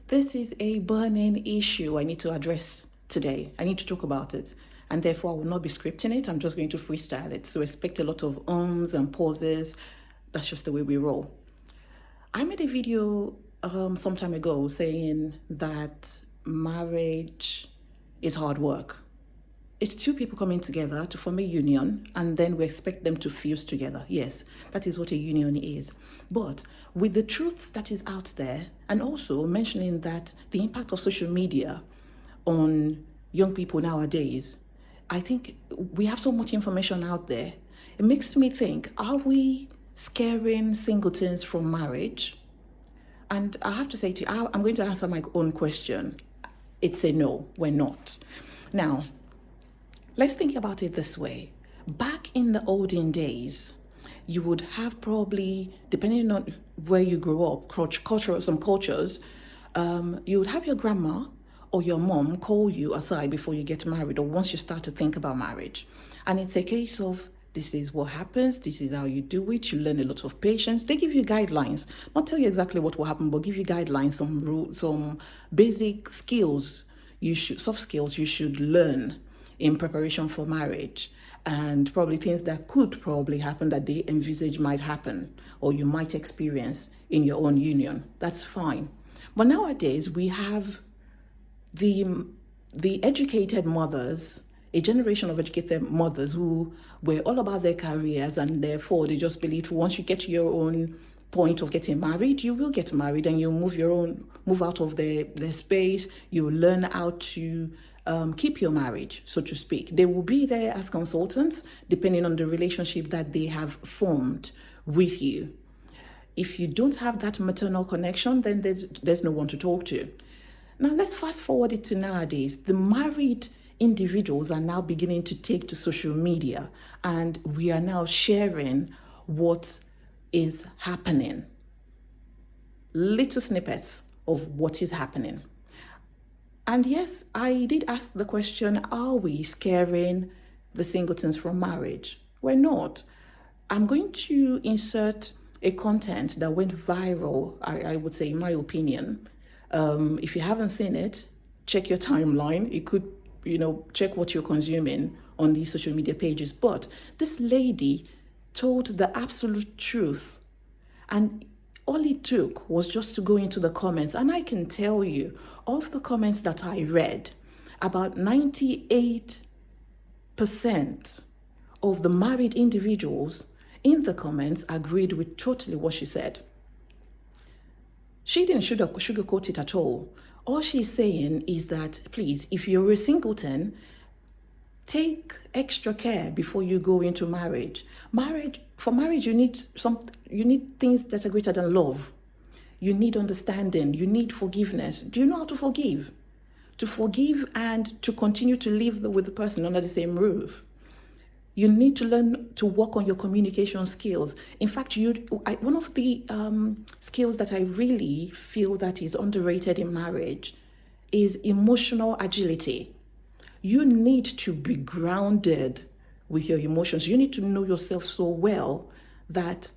this is a burning issue I need to address today. I need to talk about it. And therefore, I will not be scripting it. I'm just going to freestyle it. So expect a lot of ums and pauses. That's just the way we roll. I made a video some time ago saying that marriage is hard work. It's two people coming together to form a union, and then we expect them to fuse together. Yes, that is what a union is. But with the truths that is out there, and also mentioning that the impact of social media on young people nowadays, I think we have so much information out there. It makes me think, are we scaring singletons from marriage? And I have to say to you, I'm going to answer my own question. It's a no, we're not. Now, let's think about it this way. Back in the olden days, you would have probably, depending on where you grew up, some cultures, you would have your grandma or your mom call you aside before you get married or once you start to think about marriage. And it's a case of, this is what happens, this is how you do it, you learn a lot of patience. They give you guidelines, not tell you exactly what will happen, but give you guidelines, some rules, some basic skills, soft skills you should learn in preparation for marriage, and probably things that could probably happen that they envisage might happen or you might experience in your own union. That's fine. But nowadays we have the educated mothers, a generation of educated mothers who were all about their careers, and therefore they just believed once you get to your own point of getting married, you will get married and you'll move out of their space. You'll learn how to keep your marriage, so to speak. They will be there as consultants depending on the relationship that they have formed with you. If you don't have that maternal connection, then there's no one to talk to. Now let's fast forward it to nowadays. The married individuals are now beginning to take to social media, and we are now sharing what is happening. Little snippets of what is happening. And yes, I did ask the question, are we scaring the singletons from marriage? We're not. I'm going to insert a content that went viral, I would say, in my opinion. If you haven't seen it, check your timeline. It could, check what you're consuming on these social media pages. But this lady told the absolute truth. And all it took was just to go into the comments. And I can tell you, of the comments that I read, about 98% of the married individuals in the comments agreed with totally what she said. She didn't sugarcoat it at all. All she's saying is that, please, if you're a singleton, take extra care before you go into marriage. For marriage, you need things that are greater than love. You need understanding. You need forgiveness. Do you know how to forgive? To forgive and to continue to live with the person under the same roof. You need to learn to work on your communication skills. In fact, one of the skills that I really feel that is underrated in marriage is emotional agility. You need to be grounded with your emotions. You need to know yourself so well that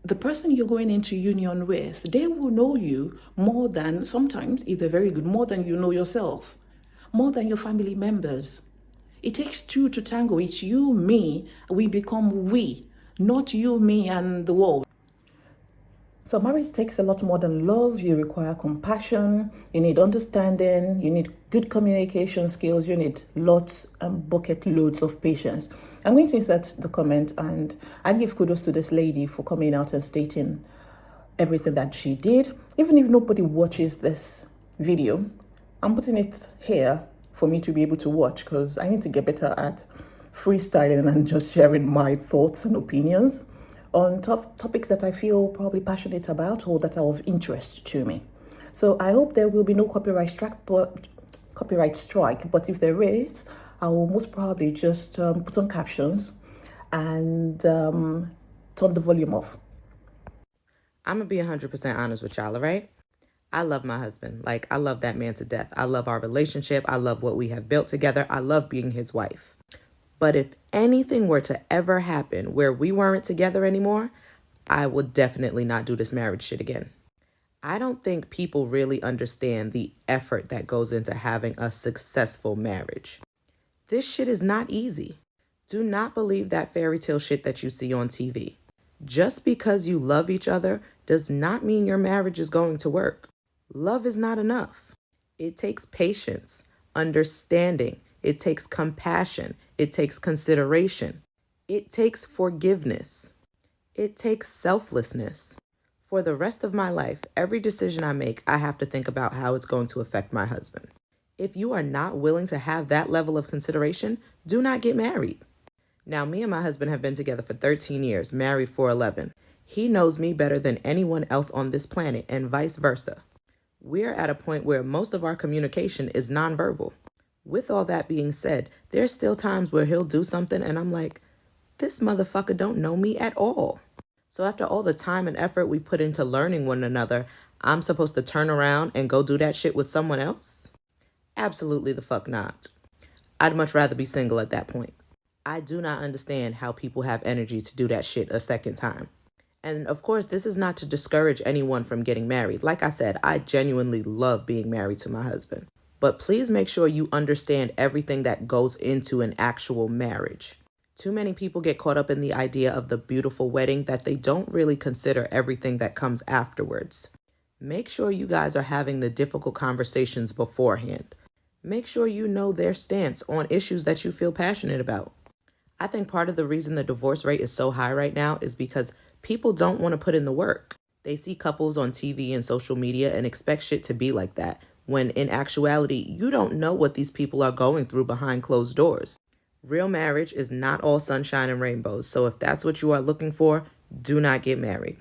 the person you're going into union with, they will know you more than, sometimes, if they're very good, more than you know yourself, more than your family members. It takes two to tango. It's you, me, we become we, not you, me, and the world. So marriage takes a lot more than love. You require compassion, you need understanding, you need good communication skills, you need lots and bucket loads of patience. I'm going to insert the comment, and I give kudos to this lady for coming out and stating everything that she did. Even if nobody watches this video, I'm putting it here for me to be able to watch, because I need to get better at freestyling and just sharing my thoughts and opinions on topics that I feel probably passionate about or that are of interest to me. So I hope there will be no copyright strike, but if there is, I will most probably just put on captions and turn the volume off. I'm going to be 100% honest with y'all, all right? I love my husband. I love that man to death. I love our relationship. I love what we have built together. I love being his wife. But if anything were to ever happen where we weren't together anymore, I would definitely not do this marriage shit again. I don't think people really understand the effort that goes into having a successful marriage. This shit is not easy. Do not believe that fairy tale shit that you see on TV. Just because you love each other does not mean your marriage is going to work. Love is not enough. It takes patience, understanding, it takes compassion, it takes consideration, it takes forgiveness, it takes selflessness. For the rest of my life, every decision I make, I have to think about how it's going to affect my husband. If you are not willing to have that level of consideration, do not get married. Now, me and my husband have been together for 13 years, married for 11. He knows me better than anyone else on this planet, and vice versa. We're at a point where most of our communication is nonverbal. With all that being said, there's still times where he'll do something and I'm like, this motherfucker don't know me at all. So after all the time and effort we put into learning one another, I'm supposed to turn around and go do that shit with someone else? Absolutely the fuck not. I'd much rather be single at that point. I do not understand how people have energy to do that shit a second time. And of course, this is not to discourage anyone from getting married. Like I said, I genuinely love being married to my husband. But please make sure you understand everything that goes into an actual marriage. Too many people get caught up in the idea of the beautiful wedding that they don't really consider everything that comes afterwards. Make sure you guys are having the difficult conversations beforehand. Make sure you know their stance on issues that you feel passionate about. I think part of the reason the divorce rate is so high right now is because people don't want to put in the work. They see couples on TV and social media and expect shit to be like that, when in actuality, you don't know what these people are going through behind closed doors. Real marriage is not all sunshine and rainbows, so if that's what you are looking for, do not get married.